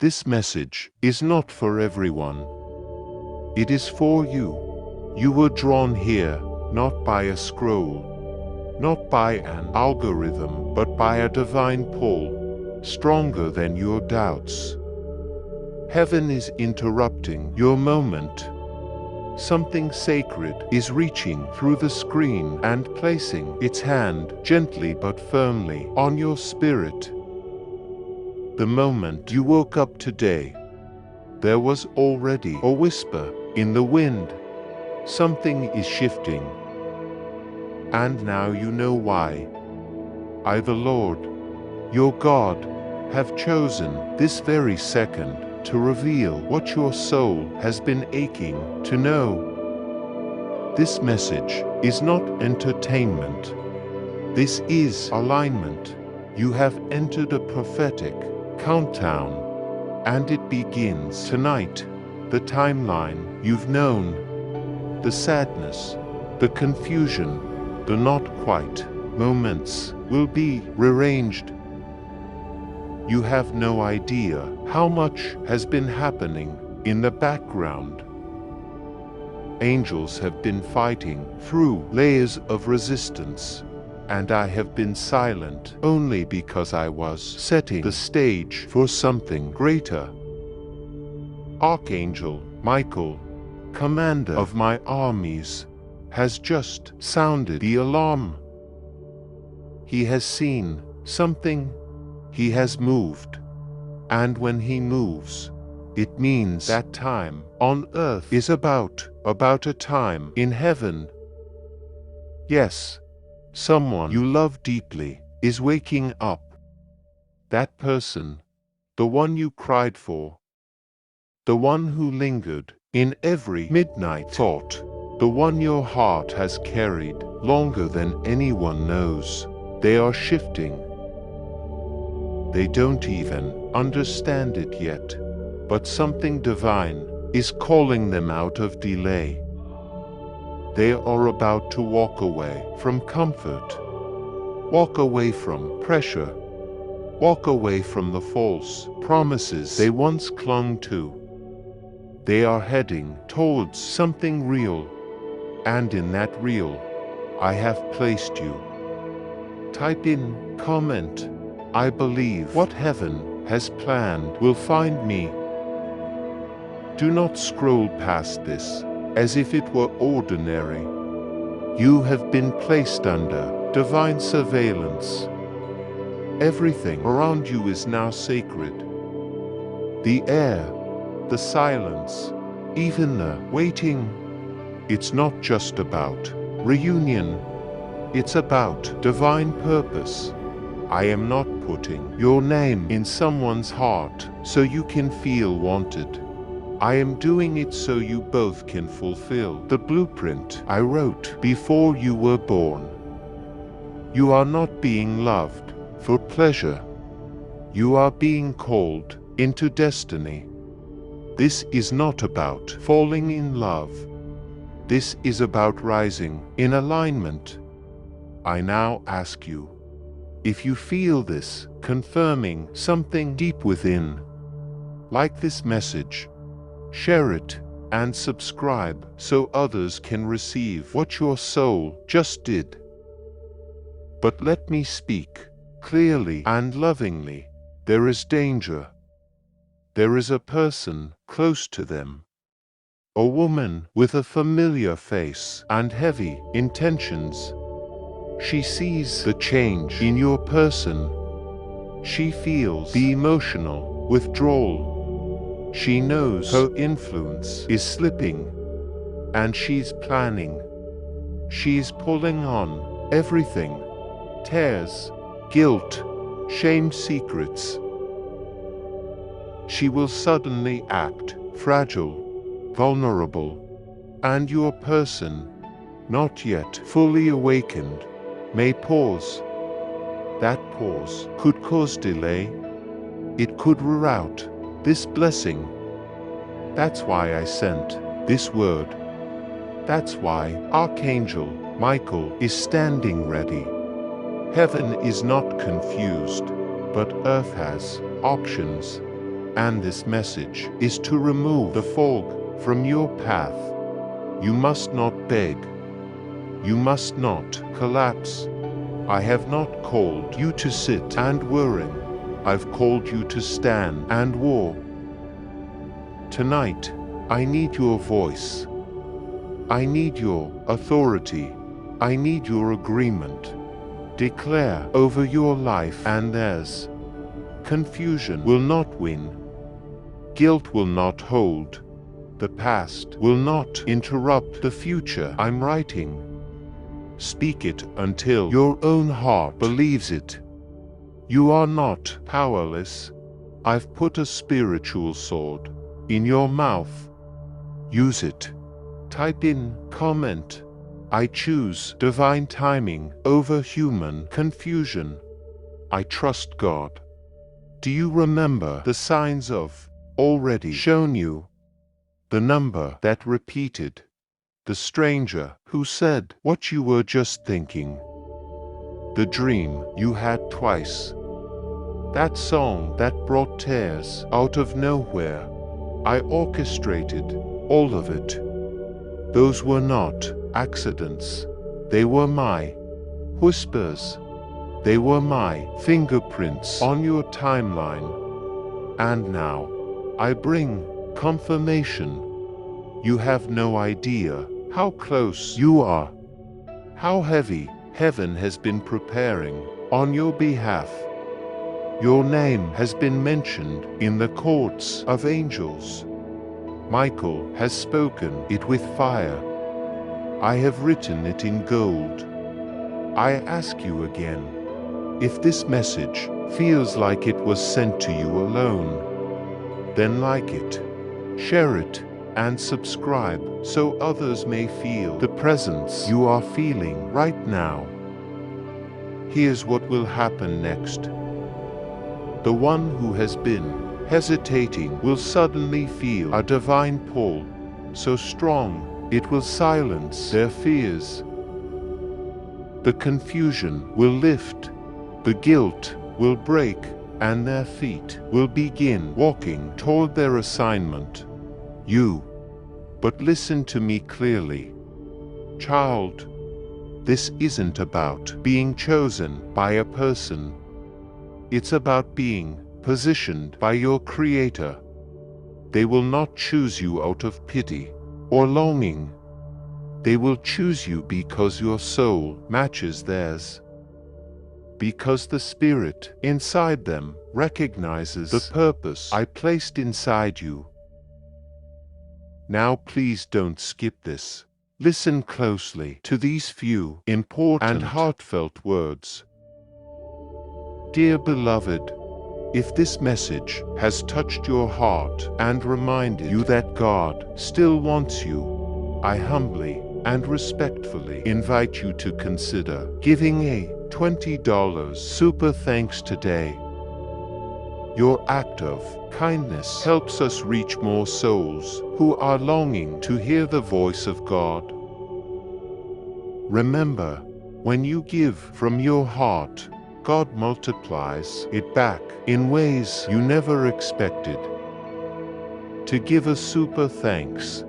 This message is not for everyone. It is for you. You were drawn here, not by a scroll, not by an algorithm, but by a divine pull, stronger than your doubts. Heaven is interrupting your moment. Something sacred is reaching through the screen and placing its hand gently but firmly on your spirit. The moment you woke up today, there was already a whisper in the wind. Something is shifting. And now you know why. I, the Lord, your God, have chosen this very second to reveal what your soul has been aching to know. This message is not entertainment. This is alignment. You have entered a prophetic countdown, and it begins tonight. The timeline you've known, the sadness, the confusion, the not quite moments will be rearranged. You have no idea how much has been happening in the background. Angels have been fighting through layers of resistance, and I have been silent only because I was setting the stage for something greater. Archangel Michael, commander of my armies, has just sounded the alarm. He has seen something. He has moved. And when he moves, it means that time on earth is about a time in heaven. Yes, someone you love deeply is waking up. That person, the one you cried for, the one who lingered in every midnight thought, the one your heart has carried longer than anyone knows. They are shifting. They don't even understand it yet, but something divine is calling them out of delay. They are about to walk away from comfort, walk away from pressure, walk away from the false promises they once clung to. They are heading towards something real, and in that real, I have placed you. Type in comment, I believe what heaven has planned will find me. Do not scroll past this as if it were ordinary. You have been placed under divine surveillance. Everything around you is now sacred. The air, the silence, even the waiting. It's not just about reunion. It's about divine purpose. I am not putting your name in someone's heart so you can feel wanted. I am doing it so you both can fulfill the blueprint I wrote before you were born. You are not being loved for pleasure. You are being called into destiny. This is not about falling in love. This is about rising in alignment. I now ask you, if you feel this confirming something deep within, like this message, share it and subscribe so others can receive what your soul just did. But let me speak clearly and lovingly. There is danger. There is a person close to them. A woman with a familiar face and heavy intentions. She sees the change in your person. She feels the emotional withdrawal. She knows her influence is slipping, and she's planning. She's pulling on everything. Tears, guilt, shame, secrets. She will suddenly act fragile, vulnerable, and your person, not yet fully awakened, may pause. That pause could cause delay. It could reroute this blessing. That's why I sent this word. That's why Archangel Michael is standing ready. Heaven is not confused, but earth has options. And this message is to remove the fog from your path. You must not beg. You must not collapse. I have not called you to sit and worry. I've called you to stand and war. Tonight, I need your voice. I need your authority. I need your agreement. Declare over your life and theirs. Confusion will not win. Guilt will not hold. The past will not interrupt the future I'm writing. Speak it until your own heart believes it. You are not powerless. I've put a spiritual sword in your mouth. Use it. Type in comment. I choose divine timing over human confusion. I trust God. Do you remember the signs of already shown you? The number that repeated. The stranger who said what you were just thinking. The dream you had twice. That song that brought tears out of nowhere. I orchestrated all of it. Those were not accidents. They were my whispers. They were my fingerprints on your timeline. And now, I bring confirmation. You have no idea how close you are. How heavy heaven has been preparing on your behalf. Your name has been mentioned in the courts of angels. Michael has spoken it with fire. I have written it in gold. I ask you again, if this message feels like it was sent to you alone, then like it, share it, and subscribe so others may feel the presence you are feeling right now. Here's what will happen next. The one who has been hesitating will suddenly feel a divine pull, so strong it will silence their fears. The confusion will lift, the guilt will break, and their feet will begin walking toward their assignment. But listen to me clearly. Child, this isn't about being chosen by a person. It's about being positioned by your Creator. They will not choose you out of pity or longing. They will choose you because your soul matches theirs. Because the Spirit inside them recognizes the purpose I placed inside you. Now please don't skip this. Listen closely to these few important and heartfelt words. Dear beloved, if this message has touched your heart and reminded you that God still wants you, I humbly and respectfully invite you to consider giving a $20 super thanks today. Your act of kindness helps us reach more souls who are longing to hear the voice of God. Remember, when you give from your heart, God multiplies it back in ways you never expected. To give a super thanks,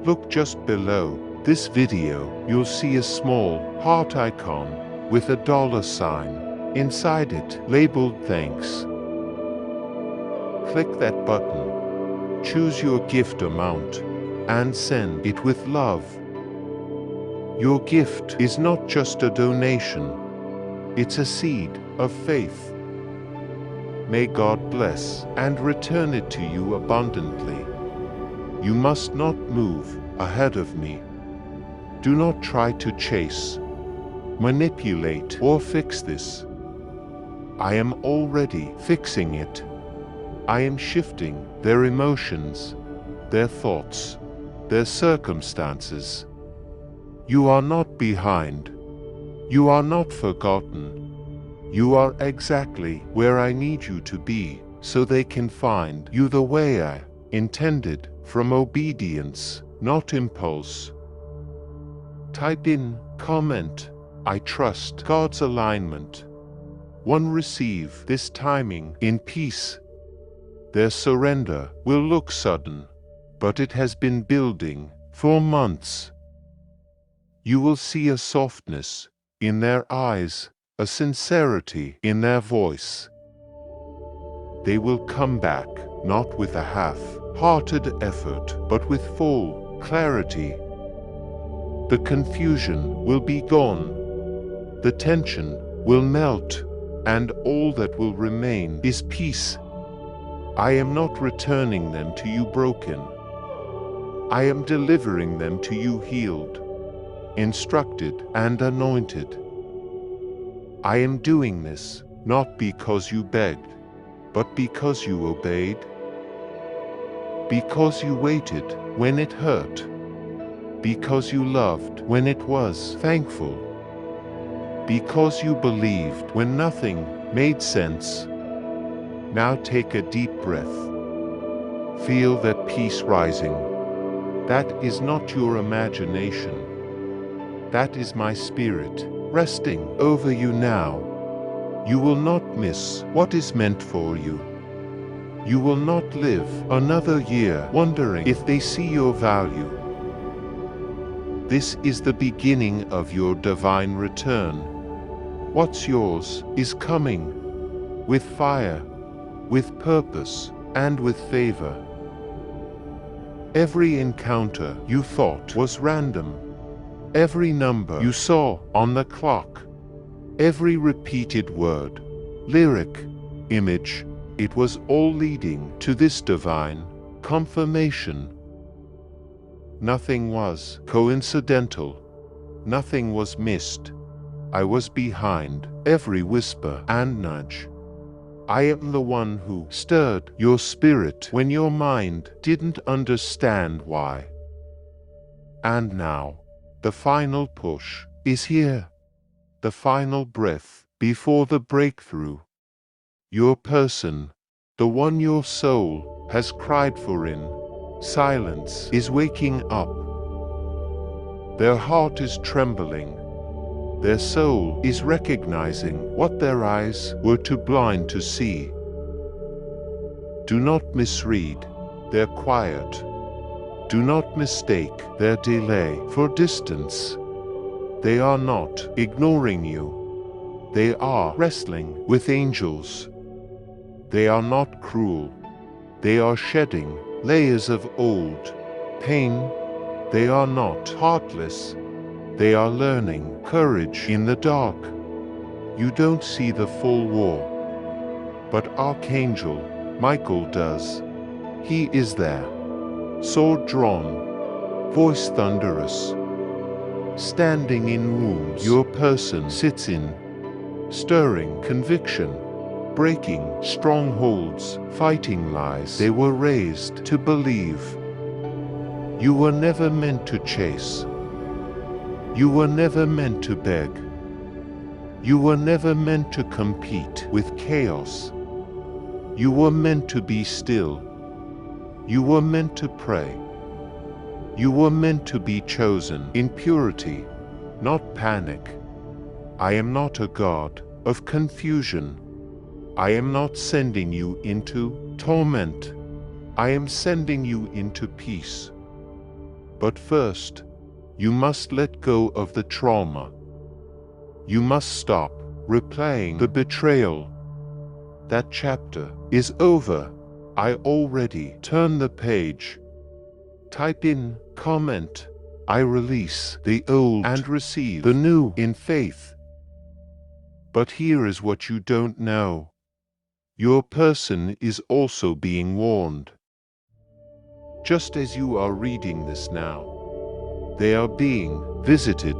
look just below this video. You'll see a small heart icon with a $sign inside it labeled thanks. Click that button, choose your gift amount, and send it with love. Your gift is not just a donation, it's a seed of faith. May God bless and return it to you abundantly. You must not move ahead of me. Do not try to chase, manipulate, or fix this. I am already fixing it. I am shifting their emotions, their thoughts, their circumstances. You are not behind. You are not forgotten. You are exactly where I need you to be, so they can find you the way I intended, from obedience, not impulse. Type in comment, I trust God's alignment. Receive this timing in peace. Their surrender will look sudden, but it has been building for months. You will see a softness in their eyes, a sincerity in their voice. They will come back, not with a half-hearted effort, but with full clarity. The confusion will be gone. The tension will melt, and all that will remain is peace. I am not returning them to you broken. I am delivering them to you healed, instructed, and anointed. I am doing this not because you begged, but because you obeyed. Because you waited when it hurt. Because you loved when it was thankful. Because you believed when nothing made sense. Now take a deep breath. Feel that peace rising. That is not your imagination. That is my spirit resting over you now. You will not miss what is meant for you. You will not live another year wondering if they see your value. This is the beginning of your divine return. What's yours is coming, with fire, with purpose, and with favor. Every encounter you thought was random, every number you saw on the clock, every repeated word, lyric, image, it was all leading to this divine confirmation. Nothing was coincidental. Nothing was missed. I was behind every whisper and nudge. I am the one who stirred your spirit when your mind didn't understand why. And now, the final push is here. The final breath before the breakthrough. Your person, the one your soul has cried for in silence, is waking up. Their heart is trembling. Their soul is recognizing what their eyes were too blind to see. Do not misread their quiet. Do not mistake their delay for distance. They are not ignoring you. They are wrestling with angels. They are not cruel. They are shedding layers of old pain. They are not heartless. They are learning courage in the dark. You don't see the full war, but Archangel Michael does. He is there, sword drawn, voice thunderous, standing in rooms your person sits in, stirring conviction, breaking strongholds, fighting lies they were raised to believe. You were never meant to chase. You were never meant to beg. You were never meant to compete with chaos. You were meant to be still. You were meant to pray. You were meant to be chosen in purity, not panic. I am not a god of confusion. I am not sending you into torment. I am sending you into peace. But first, you must let go of the trauma. You must stop replaying the betrayal. That chapter is over. I already turned the page. Type in comment. I release the old and receive the new in faith. But here is what you don't know. Your person is also being warned. Just as you are reading this now, they are being visited.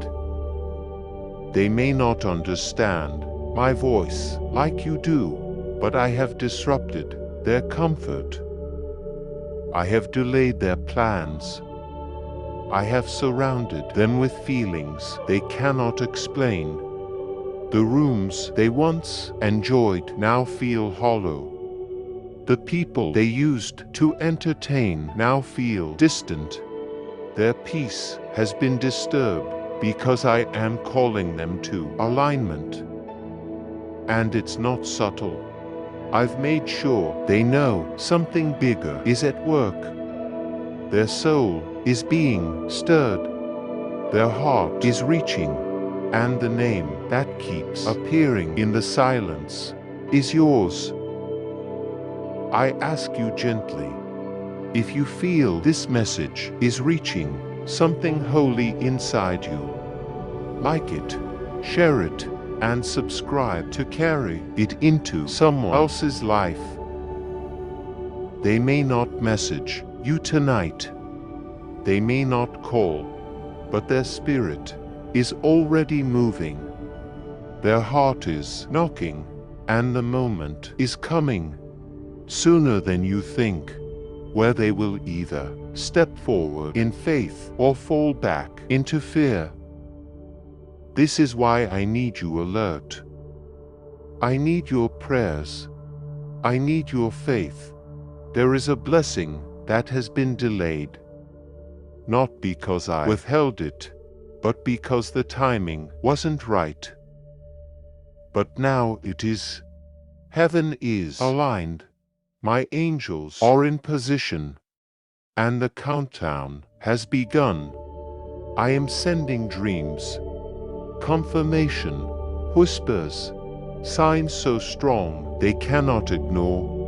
They may not understand my voice like you do, but I have disrupted their comfort. I have delayed their plans. I have surrounded them with feelings they cannot explain. The rooms they once enjoyed now feel hollow. The people they used to entertain now feel distant. Their peace has been disturbed because I am calling them to alignment. And it's not subtle. I've made sure they know something bigger is at work. Their soul is being stirred. Their heart is reaching. And the name that keeps appearing in the silence is yours. I ask you gently, if you feel this message is reaching something holy inside you, like it, share it, and subscribe to carry it into someone else's life. They may not message you tonight. They may not call, but their spirit is already moving. Their heart is knocking, and the moment is coming, sooner than you think, where they will either step forward in faith or fall back into fear. This is why I need you alert. I need your prayers. I need your faith. There is a blessing that has been delayed. Not because I withheld it, but because the timing wasn't right. But now it is. Heaven is aligned. My angels are in position. And the countdown has begun. I am sending dreams, confirmation, whispers, signs so strong they cannot ignore.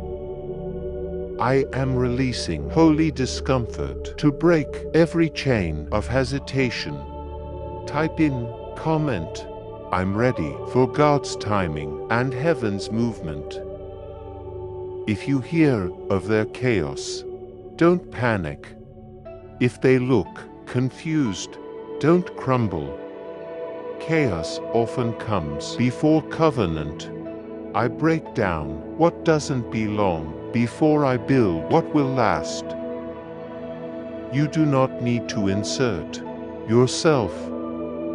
I am releasing holy discomfort to break every chain of hesitation. Type in, comment, I'm ready for God's timing and heaven's movement. If you hear of their chaos, don't panic. If they look confused, don't crumble. Chaos often comes before covenant. I break down what doesn't belong before I build what will last. You do not need to insert yourself.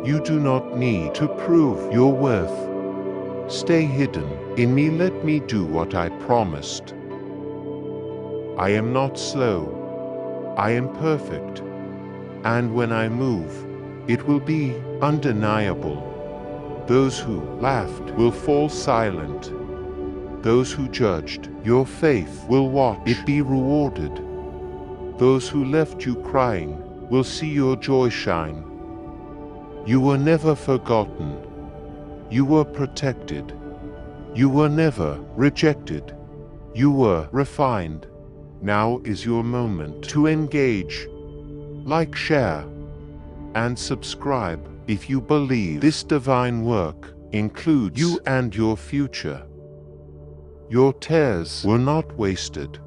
You do not need to prove your worth. Stay hidden in me, let me do what I promised. I am not slow. I am perfect. And when I move, it will be undeniable. Those who laughed will fall silent. Those who judged your faith will watch it be rewarded. Those who left you crying will see your joy shine. You were never forgotten. You were protected. You were never rejected. You were refined. Now is your moment to engage. Like, share, and subscribe if you believe this divine work includes you and your future. Your tears were not wasted.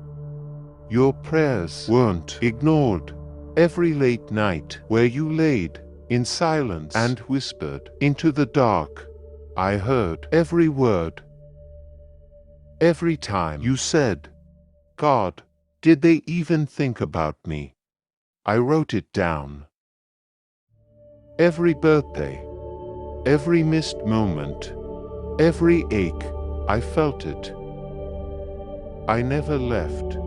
Your prayers weren't ignored. Every late night where you laid in silence and whispered into the dark, I heard every word. Every time you said, God, did they even think about me? I wrote it down. Every birthday, every missed moment, every ache, I felt it. I never left.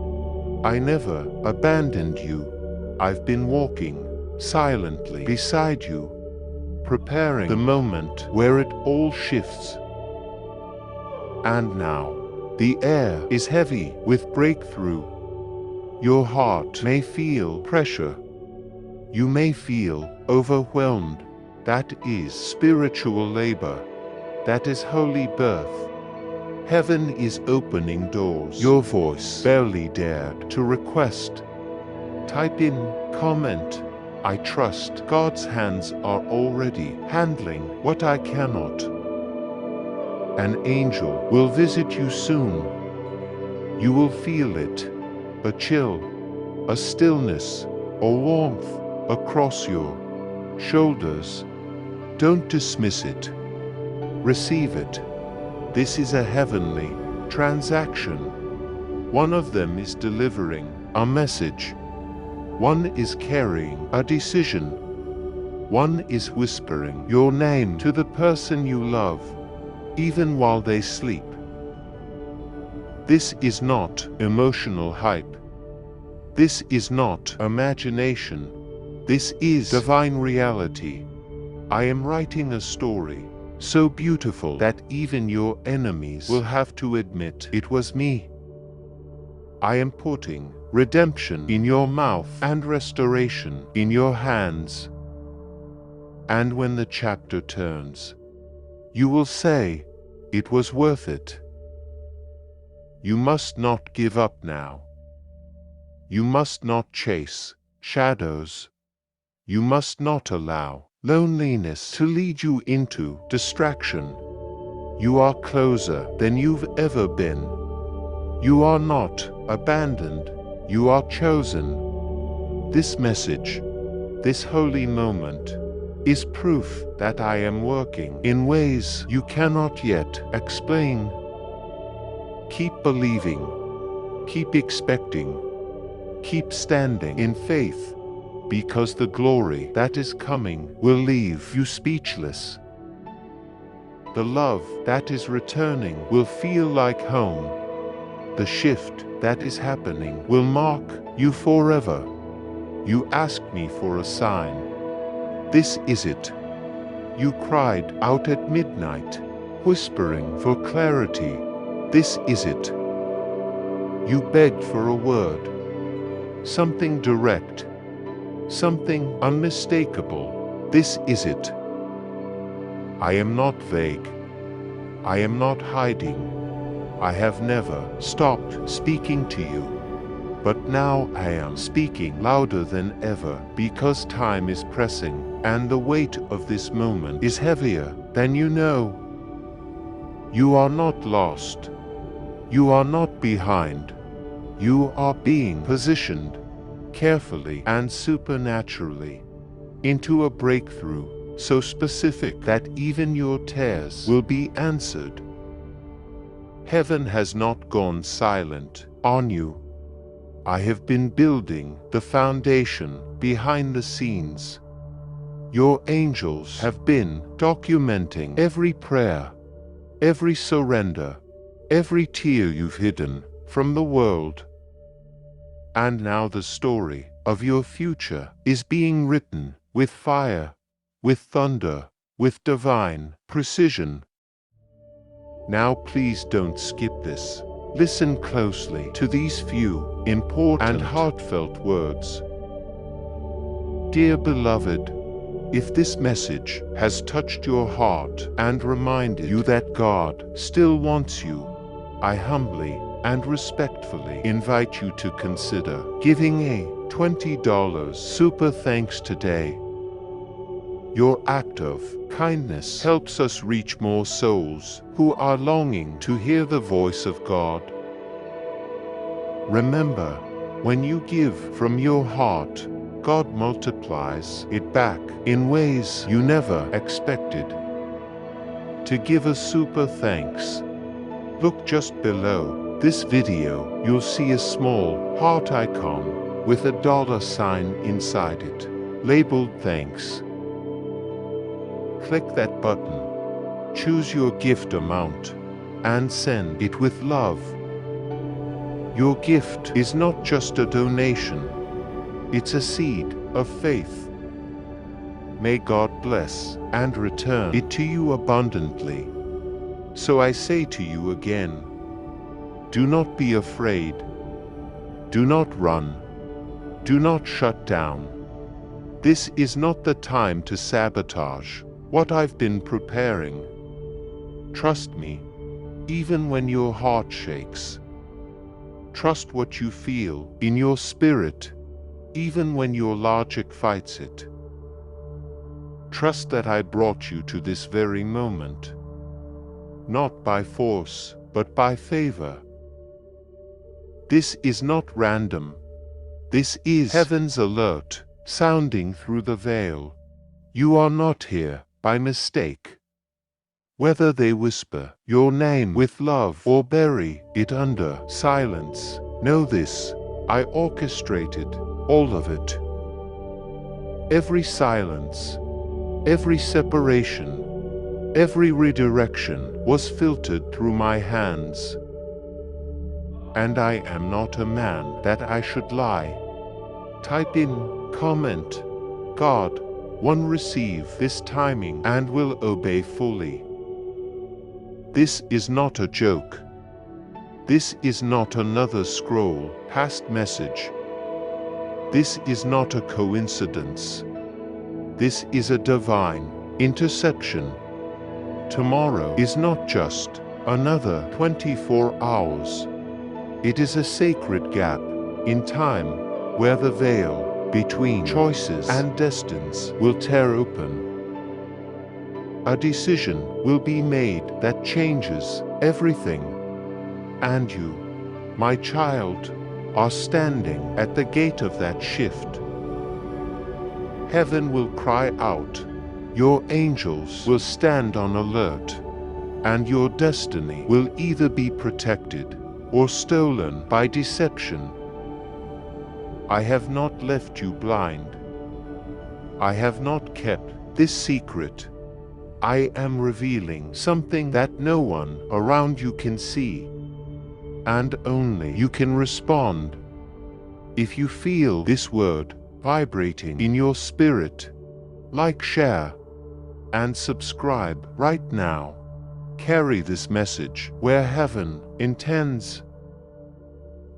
I never abandoned you. I've been walking silently beside you, preparing the moment where it all shifts. And now, the air is heavy with breakthrough. Your heart may feel pressure. You may feel overwhelmed. That is spiritual labor. That is holy birth. Heaven is opening doors your voice barely dared to request. Type in, comment, I trust God's hands are already handling what I cannot. An angel will visit you soon. You will feel it, a chill, a stillness, a warmth across your shoulders. Don't dismiss it. Receive it. This is a heavenly transaction. One of them is delivering a message. One is carrying a decision. One is whispering your name to the person you love, even while they sleep. This is not emotional hype. This is not imagination. This is divine reality. I am writing a story so beautiful that even your enemies will have to admit it was me. I am putting redemption in your mouth and restoration in your hands. And when the chapter turns, you will say, it was worth it. You must not give up now. You must not chase shadows. You must not allow loneliness to lead you into distraction. You are closer than you've ever been. You are not abandoned. You are chosen. This message, this holy moment, is proof that I am working in ways you cannot yet explain. Keep believing. Keep expecting. Keep standing in faith, because the glory that is coming will leave you speechless. The love that is returning will feel like home. The shift that is happening will mark you forever. You asked me for a sign. This is it. You cried out at midnight, whispering for clarity. This is it. You begged for a word. Something direct. Something unmistakable. This is it. I am not vague. I am not hiding. I have never stopped speaking to you. But now I am speaking louder than ever because time is pressing and the weight of this moment is heavier than you know. You are not lost. You are not behind. You are being positioned carefully and supernaturally into a breakthrough so specific that even your tears will be answered. Heaven has not gone silent on you. I have been building the foundation behind the scenes. Your angels have been documenting every prayer, every surrender, every tear you've hidden from the world. And now the story of your future is being written with fire, with thunder, with divine precision. Now please don't skip this. Listen closely to these few important and heartfelt words. Dear beloved, if this message has touched your heart and reminded you that God still wants you, I humbly and respectfully invite you to consider giving a $20 super thanks today. Your act of kindness helps us reach more souls who are longing to hear the voice of God. Remember, when you give from your heart, God multiplies it back in ways you never expected. To give a super thanks, look just below this video. You'll see a small heart icon with a $sign inside it, labeled thanks. Click that button, choose your gift amount, and send it with love. Your gift is not just a donation, it's a seed of faith. May God bless and return it to you abundantly. So I say to you again, do not be afraid. Do not run. Do not shut down. This is not the time to sabotage what I've been preparing. Trust me, even when your heart shakes. Trust what you feel in your spirit, even when your logic fights it. Trust that I brought you to this very moment, not by force, but by favor. This is not random. This is heaven's alert, sounding through the veil. You are not here by mistake. Whether they whisper your name with love or bury it under silence, know this: I orchestrated all of it. Every silence, every separation, every redirection was filtered through my hands. And I am not a man that I should lie. Type in comment, God, one receive this timing and will obey fully. This is not a joke. This is not another scroll past message. This is not a coincidence. This is a divine interception. Tomorrow is not just another 24 hours. It is a sacred gap in time where the veil between choices and destinies will tear open. A decision will be made that changes everything. And you, my child, are standing at the gate of that shift. Heaven will cry out, your angels will stand on alert, and your destiny will either be protected or stolen by deception. I have not left you blind. I have not kept this secret. I am revealing something that no one around you can see, and only you can respond. If you feel this word vibrating in your spirit, like, share, and subscribe right now. Carry this message where heaven intends.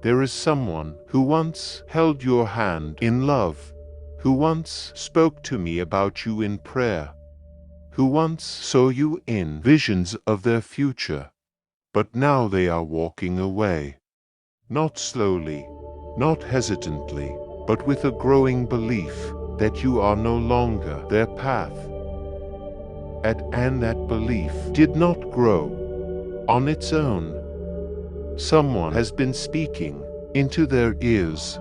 There is someone who once held your hand in love, who once spoke to me about you in prayer, who once saw you in visions of their future. But now they are walking away. Not slowly, not hesitantly, but with a growing belief that you are no longer their path. And that belief did not grow on its own. Someone has been speaking into their ears.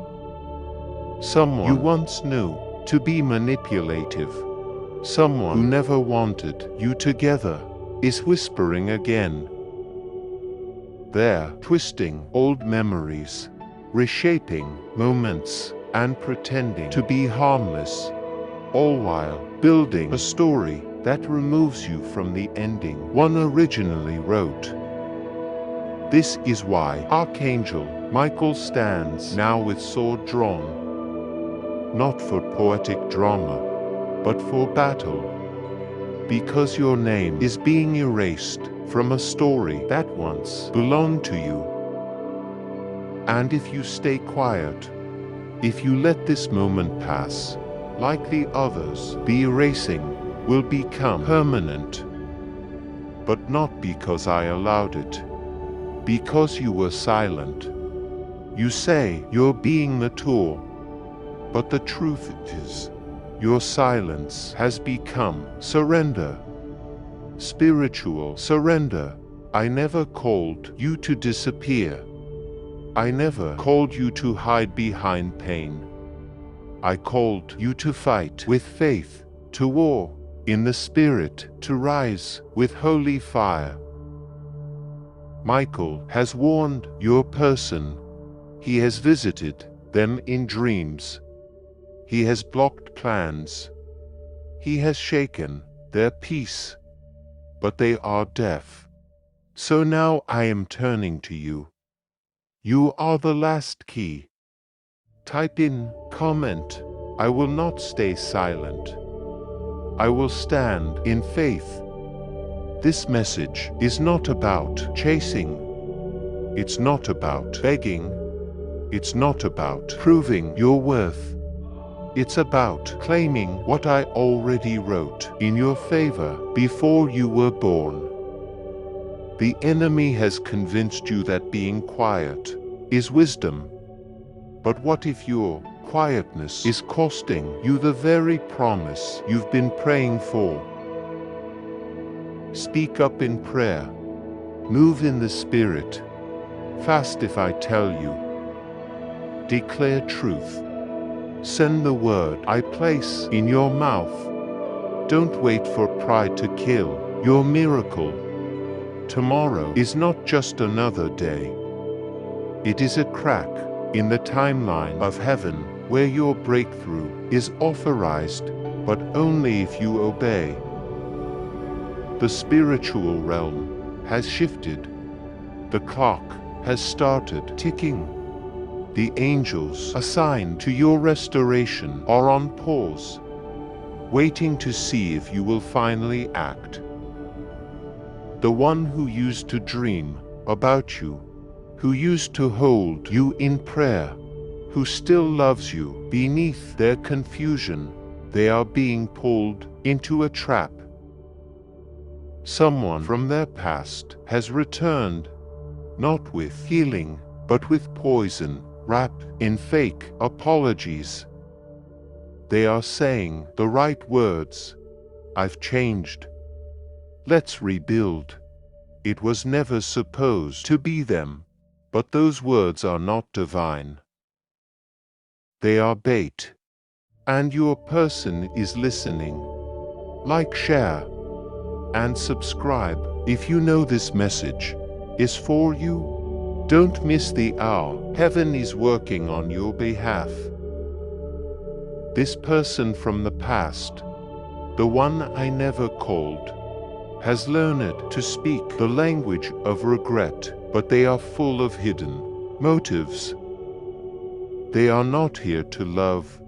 Someone you once knew to be manipulative, someone who never wanted you together, is whispering again. They're twisting old memories, reshaping moments, and pretending to be harmless, all while building a story that removes you from the ending one originally wrote. This is why Archangel Michael stands now with sword drawn, not for poetic drama, but for battle, because your name is being erased from a story that once belonged to you. And if you stay quiet, if you let this moment pass, like the others, the erasing will become permanent. But not because I allowed it, because you were silent. You say you're being mature, but the truth is, your silence has become surrender. Spiritual surrender. I never called you to disappear. I never called you to hide behind pain. I called you to fight with faith, to war in the spirit, to rise with holy fire. Michael has warned your person. He has visited them in dreams. He has blocked plans. He has shaken their peace. But they are deaf. So now I am turning to you. You are the last key. Type in comment. I will not stay silent. I will stand in faith. This message is not about chasing. It's not about begging. It's not about proving your worth. It's about claiming what I already wrote in your favor before you were born. The enemy has convinced you that being quiet is wisdom. But what if your quietness is costing you the very promise you've been praying for? Speak up in prayer. Move in the spirit. Fast if I tell you. Declare truth. Send the word I place in your mouth. Don't wait for pride to kill your miracle. Tomorrow is not just another day. It is a crack in the timeline of heaven where your breakthrough is authorized, but only if you obey. The spiritual realm has shifted. The clock has started ticking. The angels assigned to your restoration are on pause, waiting to see if you will finally act. the one who used to dream about you, who used to hold you in prayer, who still loves you beneath their confusion. They are being pulled into a trap. Someone from their past has returned, not with healing, but with poison, wrapped in fake apologies. They are saying the right words. I've changed. Let's rebuild. It was never supposed to be them, but those words are not divine. They are bait. And your person is listening. Like, share, and subscribe if you know this message is for you. Don't miss the hour. Heaven is working on your behalf. This person from the past, the one I never called, has learned to speak the language of regret, but they are full of hidden motives. They are not here to love.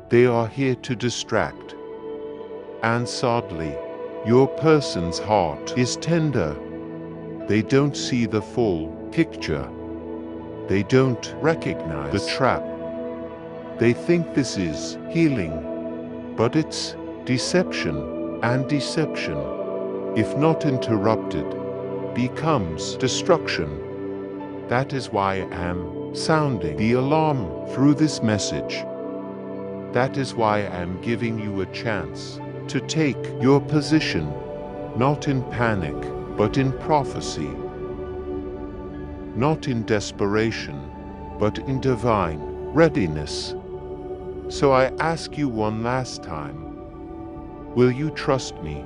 They are here to distract. And sadly, your person's heart is tender. They don't see the full picture. They don't recognize the trap. They think this is healing, but it's deception, and deception, if not interrupted, becomes destruction. That is why I am sounding the alarm through this message. That is why I am giving you a chance to take your position, not in panic, but in prophecy. Not in desperation, but in divine readiness. So I ask you one last time, will you trust me?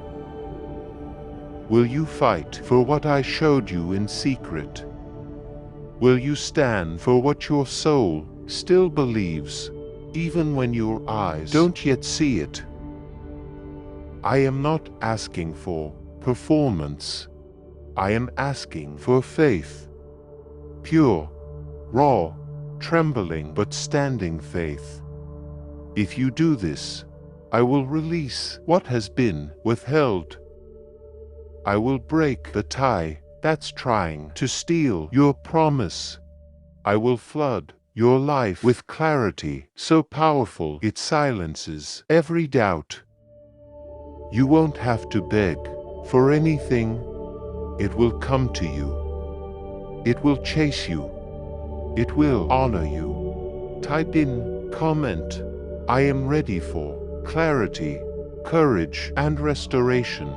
Will you fight for what I showed you in secret? Will you stand for what your soul still believes, even when your eyes don't yet see it? I am not asking for performance. I am asking for faith. Pure, raw, trembling but standing faith. If you do this, I will release what has been withheld. I will break the tie that's trying to steal your promise. I will flood your life with clarity so powerful it silences every doubt. You won't have to beg for anything. It will come to you. It will chase you. It will honor you. Type in comment, I am ready for clarity, courage, and restoration.